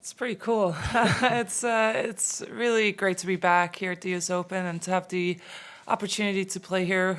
It's pretty cool. It's really great to be back here at the US Open and to have the opportunity to play here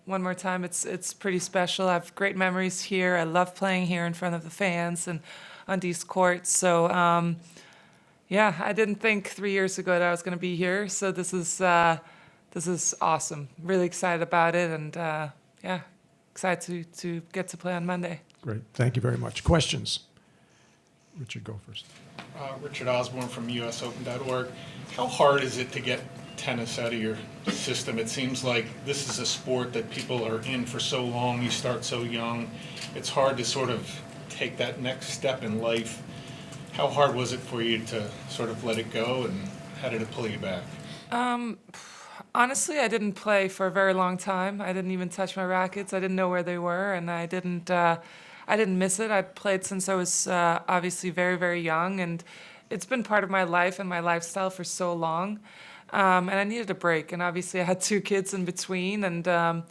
one more time. It's pretty special. I have great memories here. I love playing here in front of the fans and on these courts. So yeah, I didn't think 3 years ago that I was going to be here. So this is awesome. Really excited about it, and yeah, excited to get to play on Monday. Great. Thank you very much. Questions? Richard, go first. Richard Osborne from USOpen.org. How hard is it to get tennis out of your system? It seems like this is a sport that people are in for so long. You start so young. It's hard to sort of take that next step in life. How hard was it for you to sort of let it go, and how did it pull you back? Honestly, I didn't play for a very long time. I didn't even touch my rackets. I didn't know where they were, and I didn't miss it. I'd played since I was obviously very, very young, and it's been part of my life and my lifestyle for so long. And I needed a break, and obviously I had two kids in between, and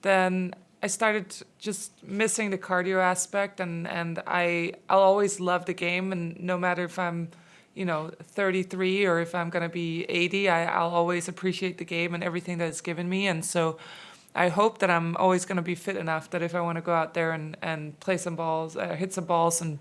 then I started just missing the cardio aspect, and I'll always love the game, and no matter if I'm 33 or if I'm going to be 80, I'll always appreciate the game and everything that it's given me. And so I hope that I'm always going to be fit enough that if I want to go out there and play some balls, hit some balls and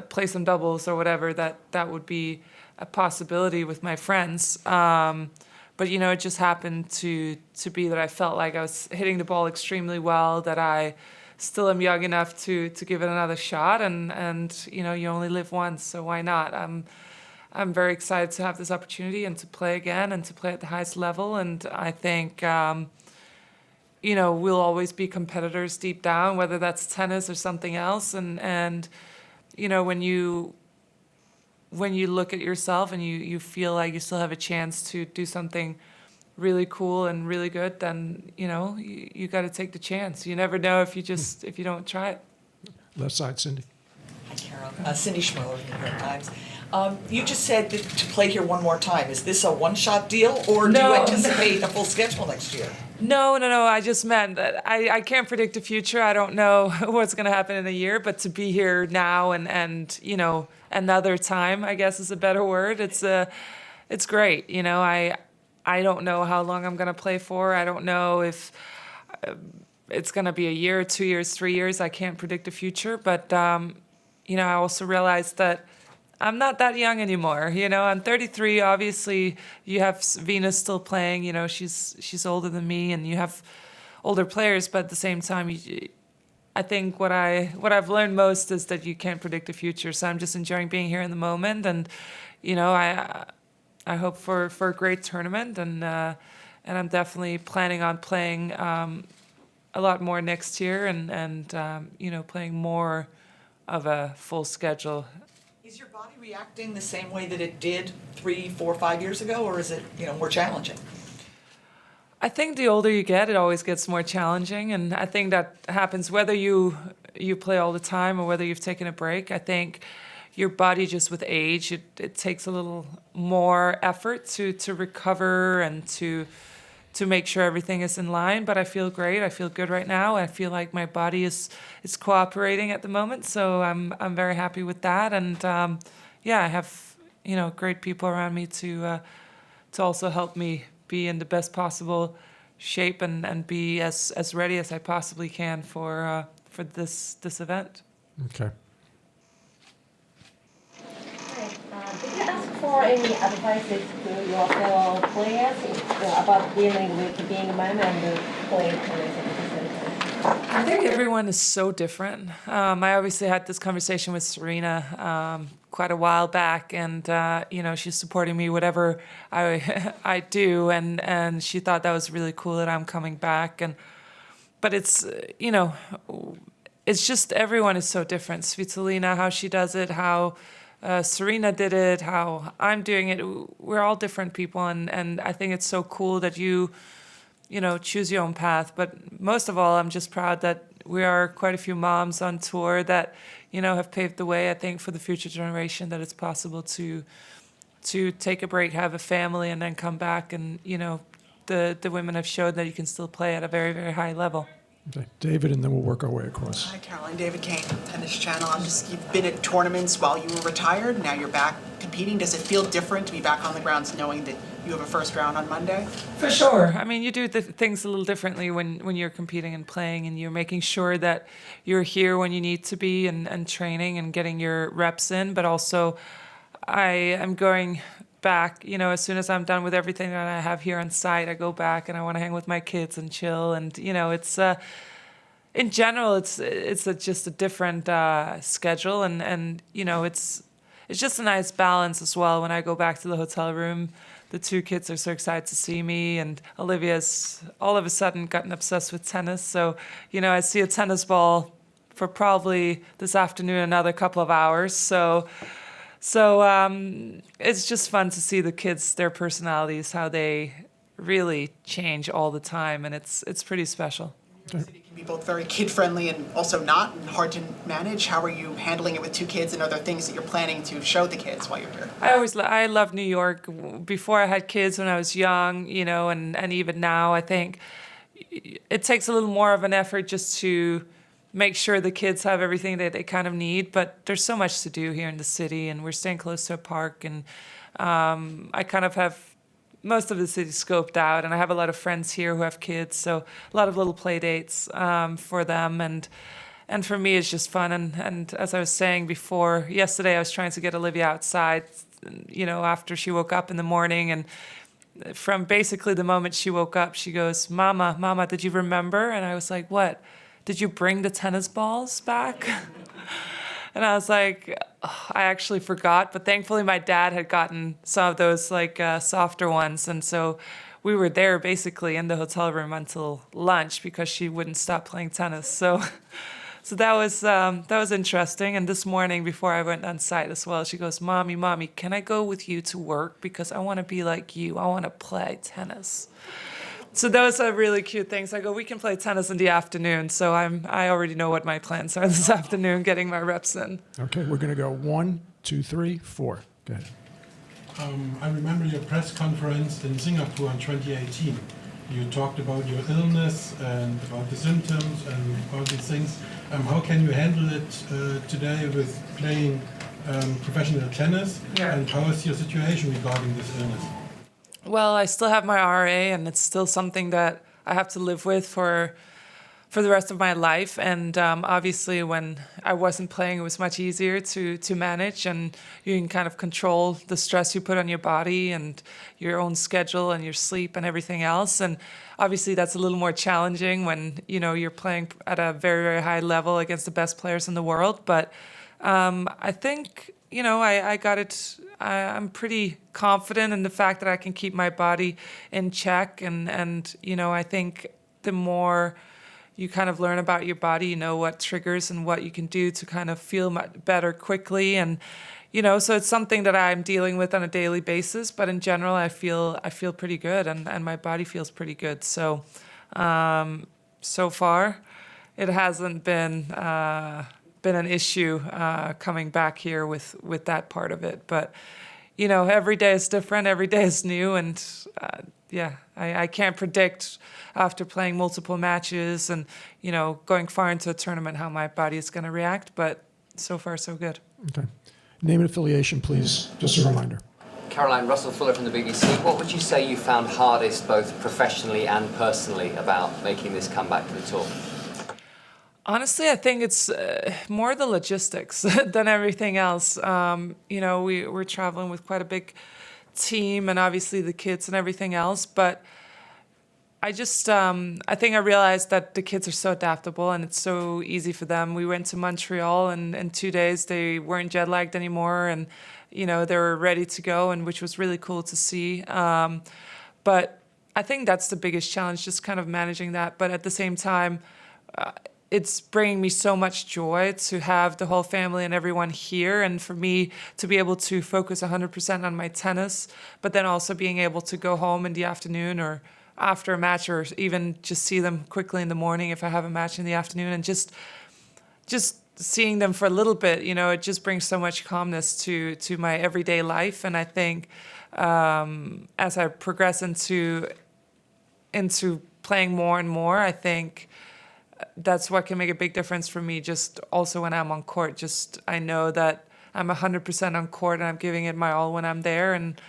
play some doubles or whatever, that would be a possibility with my friends. But, it just happened to be that I felt like I was hitting the ball extremely well, that I still am young enough to give it another shot. And you only live once, so why not? I'm very excited to have this opportunity and to play again and to play at the highest level. And I think, we'll always be competitors deep down, whether that's tennis or something else. And when you look at yourself and you feel like you still have a chance to do something really cool and really good, then, you got to take the chance. You never know if you don't try it. Left side, Cindy. Hi, Carol. Cindy Schmoller, New York Times. You just said that to play here one more time. Is this a one-shot deal, or do you anticipate a full schedule next year? No. I just meant that I can't predict the future. I don't know what's going to happen in a year, but to be here now and another time, I guess is a better word. It's great. I don't know how long I'm going to play for. I don't know if it's going to be a year, 2 years, 3 years. I can't predict the future, but I also realized that I'm not that young anymore. I'm 33. Obviously, you have Venus still playing. She's older than me, and you have older players. But at the same time, I think what I've learned most is that you can't predict the future. So I'm just enjoying being here in the moment, and I hope for a great tournament, and I'm definitely planning on playing a lot more next year, and playing more of a full schedule. Is your body reacting the same way that it did 3, 4, 5 years ago, or is it more challenging? I think the older you get, it always gets more challenging, and I think that happens whether you play all the time or whether you've taken a break. I think your body, just with age, it takes a little more effort to recover and to make sure everything is in line. But I feel great. I feel good right now. I feel like my body is cooperating at the moment, so I'm very happy with that. And I have great people around me to also help me be in the best possible shape and be as ready as I possibly can for this event. Okay. Did you ask for any advices to your fellow players about dealing with being a man and playing tennis at the same time? I think everyone is so different. I obviously had this conversation with Serena quite a while back, and she's supporting me whatever I do, and she thought that was really cool that I'm coming back. But it's it's just everyone is so different. Svitolina, how she does it, how Serena did it, how I'm doing it. We're all different people, and I think it's so cool that you choose your own path. But most of all, I'm just proud that we are quite a few moms on tour that, have paved the way, I think, for the future generation, that it's possible to take a break, have a family, and then come back. And, the women have showed that you can still play at a very, very high level. Okay, David, and then we'll work our way across. Hi, Caroline. David Kane, Tennis Channel. You've been at tournaments while you were retired. Now you're back competing. Does it feel different to be back on the grounds knowing that you have a first round on Monday? For sure. I mean, you do things a little differently when you're competing and playing, and you're making sure that you're here when you need to be and training and getting your reps in. But also, I am going back, as soon as I'm done with everything that I have here on site, I go back and I want to hang with my kids and chill. And, it's in general, it's just a different schedule. And it's just a nice balance as well. When I go back to the hotel room, the two kids are so excited to see me, and Olivia's all of a sudden gotten obsessed with tennis. So, I see a tennis ball for probably this afternoon, another couple of hours. So it's just fun to see the kids, their personalities, how they really change all the time, and it's pretty special. New York City can be both very kid-friendly and also not, and hard to manage. How are you handling it with two kids, and are there things that you're planning to show the kids while you're here? I love New York. Before I had kids, when I was young, and even now, I think it takes a little more of an effort just to make sure the kids have everything that they kind of need. But there's so much to do here in the city, and we're staying close to a park, and I kind of have most of the city scoped out, and I have a lot of friends here who have kids, so a lot of little play dates for them, and for me it's just fun. And as I was saying before, yesterday I was trying to get Olivia outside, after she woke up in the morning, and from basically the moment she woke up, she goes, Mama, did you remember? And I was like, what? Did you bring the tennis balls back? And I was like, oh, I actually forgot. But thankfully, my dad had gotten some of those softer ones. And so we were there basically in the hotel room until lunch because she wouldn't stop playing tennis. So that was interesting. And this morning, before I went on site as well, she goes, Mommy, can I go with you to work? Because I want to be like you. I want to play tennis. So those are really cute things. I go, we can play tennis in the afternoon. So I already know what my plans are this afternoon, getting my reps in. Okay, we're going to go 1, 2, 3, 4. Go ahead. I remember your press conference in Singapore in 2018. You talked about your illness and about the symptoms and all these things. How can you handle it today with playing professional tennis? Yeah. And how is your situation regarding this illness? Well, I still have my RA, and it's still something that I have to live with for the rest of my life. And obviously, when I wasn't playing, it was much easier to manage, and you can kind of control the stress you put on your body and your own schedule and your sleep and everything else. And obviously, that's a little more challenging when you're playing at a very, very high level against the best players in the world. But I think I got it. I'm pretty confident in the fact that I can keep my body in check, and I think the more you kind of learn about your body, you know what triggers and what you can do to kind of feel better quickly, and so it's something that I'm dealing with on a daily basis. But in general, I feel pretty good, and my body feels pretty good. So so far, it hasn't been an issue coming back here with that part of it. But every day is different, every day is new, and I can't predict after playing multiple matches and going far into a tournament how my body is going to react. But so far, so good. Okay. Name and affiliation, please. Just a reminder. Caroline, Russell Fuller from the BBC. What would you say you found hardest, both professionally and personally, about making this comeback to the tour? Honestly, I think it's more the logistics than everything else. We're traveling with quite a big team, and obviously the kids and everything else. But I just, I think I realized that the kids are so adaptable, and it's so easy for them. We went to Montreal, and in 2 days they weren't jet lagged anymore, and they were ready to go, and which was really cool to see. But I think that's the biggest challenge, just kind of managing that. But at the same time, it's bringing me so much joy to have the whole family and everyone here, and for me to be able to focus 100% on my tennis, but then also being able to go home in the afternoon or after a match, or even just see them quickly in the morning if I have a match in the afternoon, and just seeing them for a little bit, it just brings so much calmness to my everyday life. And I think as I progress into playing more and more, I think that's what can make a big difference for me. Just also when I'm on court, just I know that I'm 100% on court and I'm giving it my all when I'm there, and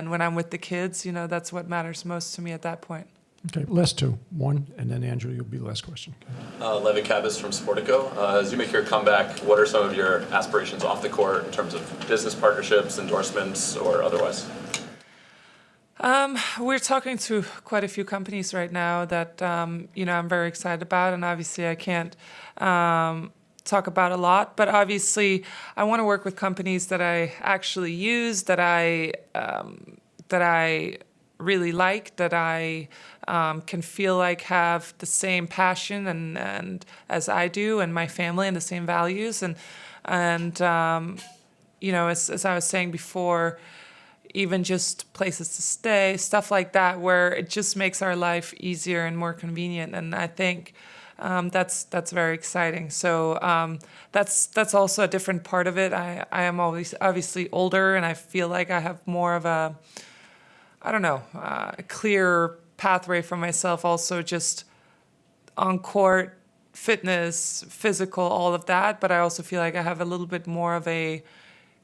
when I'm with the kids, that's what matters most to me at that point. Okay, last two. One, and then Andrew, you'll be last question. Levi Cabas from Sportico. As you make your comeback, what are some of your aspirations off the court in terms of business partnerships, endorsements, or otherwise? We're talking to quite a few companies right now that I'm very excited about, and obviously I can't talk about a lot, but obviously I want to work with companies that I actually use, that I really like, that I can feel like have the same passion and as I do, and my family, and the same values, and as I was saying before, even just places to stay, stuff like that, where it just makes our life easier and more convenient. And I think that's very exciting. So that's also a different part of it. I am always obviously older, and I feel like I have more of a clear pathway for myself. Also, just on court, fitness, physical, all of that. But I also feel like I have a little bit more of a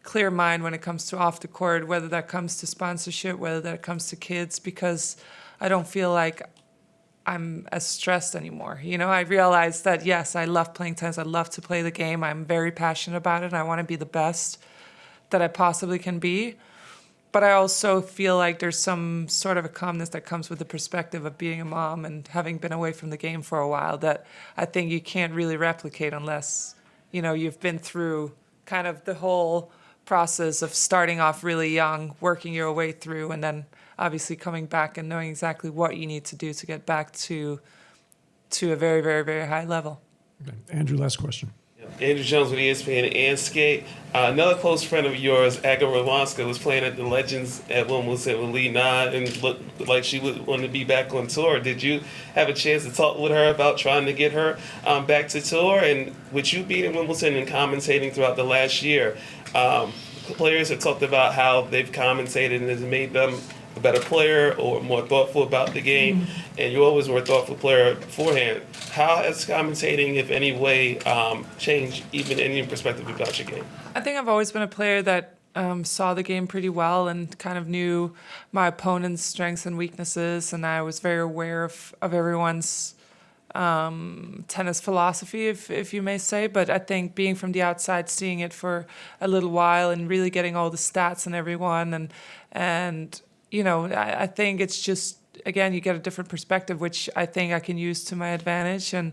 clear mind when it comes to off the court, whether that comes to sponsorship, whether that comes to kids, because I don't feel like I'm as stressed anymore. I realize that, yes, I love playing tennis. I love to play the game. I'm very passionate about it. I want to be the best that I possibly can be. But I also feel like there's some sort of a calmness that comes with the perspective of being a mom and having been away from the game for a while that I think you can't really replicate unless, you've been through kind of the whole process of starting off really young, working your way through, and then obviously coming back and knowing exactly what you need to do to get back to a very, very, very high level. Okay. Andrew, last question. Andrew Jones with ESPN and Skate. Another close friend of yours, Aga Radwanska, was playing at the Legends at Wimbledon with Lee Na and looked like she would want to be back on tour. Did you have a chance to talk with her about trying to get her back to tour? And with you being in Wimbledon and commentating throughout the last year, players have talked about how they've commentated and has made them a better player or more thoughtful about the game, and you're always a more thoughtful player beforehand. How has commentating, if any way, changed even any perspective about your game? I think I've always been a player that saw the game pretty well and kind of knew my opponent's strengths and weaknesses, and I was very aware of everyone's tennis philosophy, if you may say. But I think being from the outside, seeing it for a little while and really getting all the stats on everyone, and I think it's just, again, you get a different perspective, which I think I can use to my advantage, and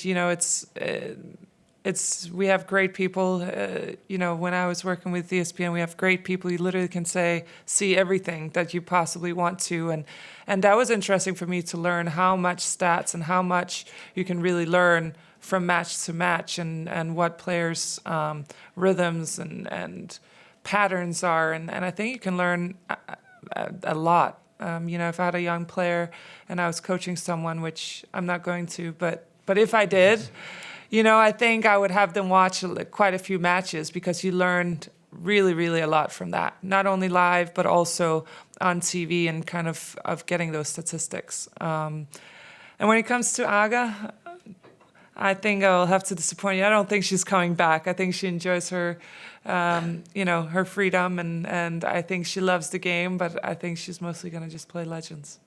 it's we have great people. When I was working with ESPN, we have great people. You literally can see everything that you possibly want to, and that was interesting for me to learn how much stats and how much you can really learn from match to match, and what players' rhythms and patterns are, and I think you can learn a lot. If I had a young player and I was coaching someone, which I'm not going to, but if I did, I think I would have them watch quite a few matches, because you learned really, really a lot from that. Not only live, but also on TV and kind of getting those statistics. And when it comes to Aga, I think I'll have to disappoint you. I don't think she's coming back. I think she enjoys her, her freedom, and I think she loves the game, but I think she's mostly going to just play Legends.